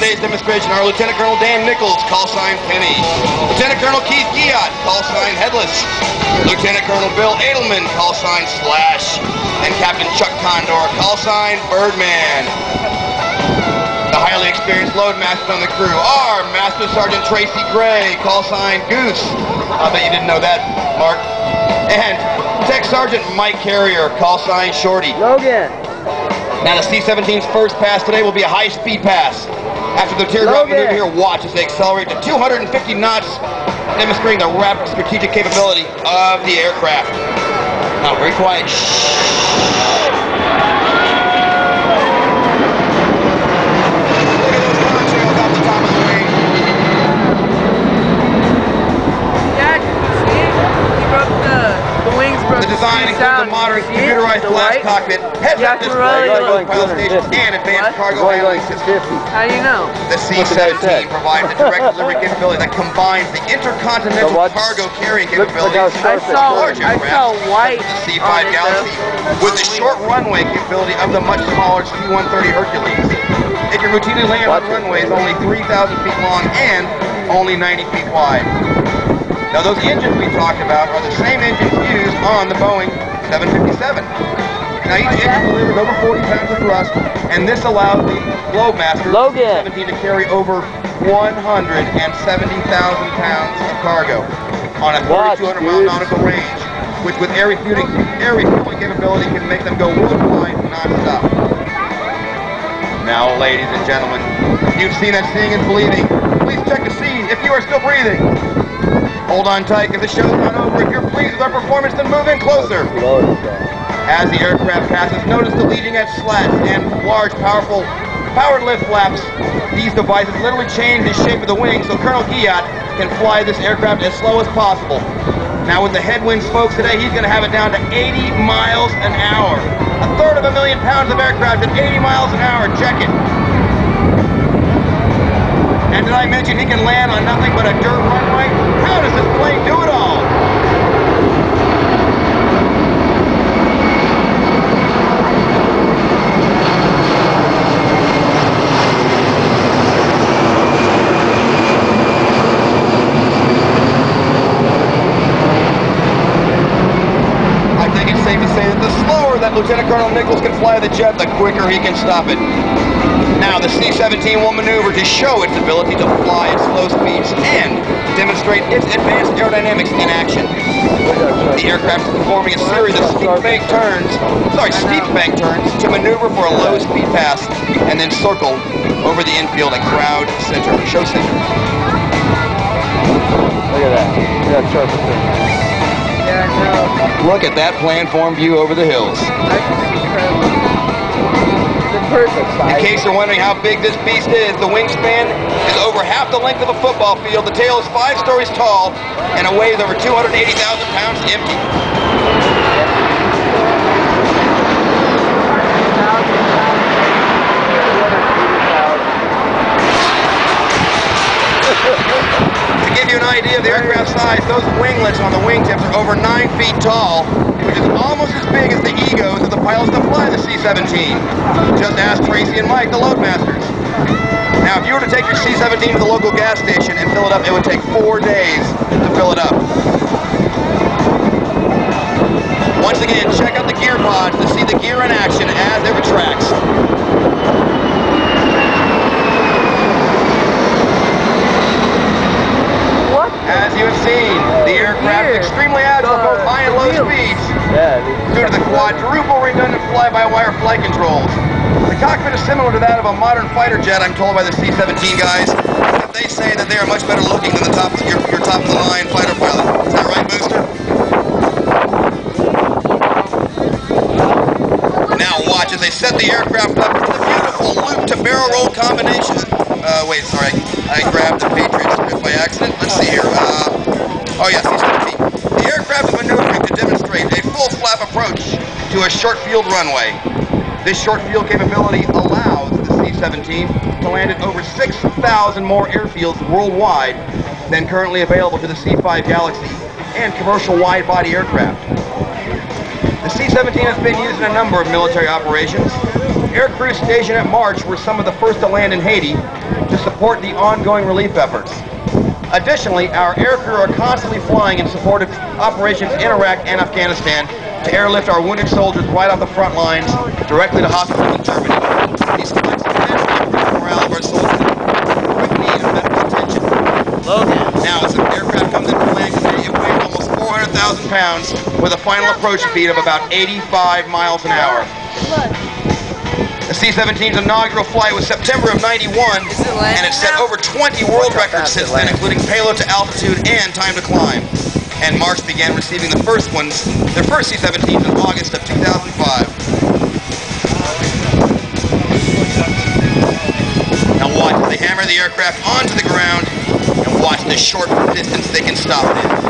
today's demonstration are Lieutenant Colonel Dan Nichols, call sign Penny. Lieutenant Colonel Keith Giat, call sign Headless. Lieutenant Colonel Bill Edelman, call sign Slash. And Captain Chuck Condor, call sign Birdman. The highly experienced loadmasters on the crew are Master Sergeant Tracy Gray, call sign Goose. I bet you didn't know that, Mark. And Tech Sergeant Mike Carrier, call sign Shorty. Logan. Now the C-17's first pass today will be a high-speed pass. After the teardrop maneuver here, watch as they accelerate to 250 knots, demonstrating the rapid strategic capability of the aircraft. Now, very quiet. The design includes a modern computerized glass cockpit, heads-up display, pilot station, and advanced cargo handling system. How do you know? The C-17 provides a direct delivery capability that combines the intercontinental cargo carrying capabilities I saw white the C-5 Galaxy with the short runway capability of the much smaller C-130 Hercules. It can routinely land on runways only 3,000 feet long and only 90 feet wide. Now those engines we talked about are the same engines used on the Boeing 757. Now each engine delivers over 40 pounds of thrust, and this allows the Globemaster C-17 to carry over 170,000 pounds of cargo on a 3,200 mile nautical range, which with air refueling capability can make them go worldwide non-stop. Now ladies and gentlemen, you've seen that seeing is believing. Please check to see if you are still breathing. Hold on tight, because the show's not over. If you're pleased with our performance, then move in closer. As the aircraft passes, notice the leading edge slats and large, powerful powered lift flaps. These devices literally change the shape of the wing, so Colonel Giat can fly this aircraft as slow as possible. Now with the headwinds, folks, today he's going to have it down to 80 miles an hour. 1/3 of a million pounds of aircraft at 80 miles an hour. Check it. And did I mention he can land on nothing but a dirt runway? How does this plane do it all? I think it's safe to say that the slower that Lieutenant Colonel Nichols can fly the jet, the quicker he can stop it. Now the C-17 will maneuver to show its ability to fly at slow speeds and demonstrate its advanced aerodynamics in action. The aircraft is performing a series of steep bank turns to maneuver for a low speed pass and then circle over the infield at ground center, show center. Look at that. Look at that sharp thing. Yeah, I know. Look at that planform view over the hills. In case you're wondering how big this beast is, the wingspan is over half the length of a football field, the tail is 5 stories tall, and it weighs over 280,000 pounds empty. To give you an idea of the aircraft size, those winglets on the wingtips are over 9 feet tall, which is almost as big as the egos of the pilots that fly the C-17. Just ask Tracy and Mike, the loadmasters. Now, if you were to take your C-17 to the local gas station and fill it up, it would take 4 days to fill it up. Once again, check out the gear pods to see the gear in action as it retracts. As you have seen, the aircraft is extremely agile at both high and low speeds due to the quadruple redundant fly-by-wire flight controls. The cockpit is similar to that of a modern fighter jet, I'm told by the C-17 guys. But they say that they are much better looking than your top-of-the-line fighter pilot. Is that right, Booster? Now watch as they set the aircraft up with the beautiful loop-to-barrel roll combination. Wait, sorry, I grabbed the Patriot script by accident. Let's see here. Oh yeah, C-17. The aircraft is maneuvering to demonstrate a full flap approach to a short field runway. This short field capability allows the C-17 to land at over 6,000 more airfields worldwide than currently available to the C-5 Galaxy and commercial wide-body aircraft. The C-17 has been used in a number of military operations. air crews stationed at March were some of the first to land in Haiti to support the ongoing relief efforts. Additionally, our air crew are constantly flying in support of operations in Iraq and Afghanistan to airlift our wounded soldiers right off the front lines directly to hospitals in Germany. These flights substantially improve the morale of our soldiers in quick need of medical attention. Now, as the aircraft comes into land today, it weighs almost 400,000 pounds with a final approach speed of about 85 miles an hour. The C-17's inaugural flight was September of '91, and it set over 20 world records since then, including payload to altitude and time to climb. And Mars began receiving their first C-17s in August of 2005. Now watch as they hammer the aircraft onto the ground, and watch the short distance they can stop it in.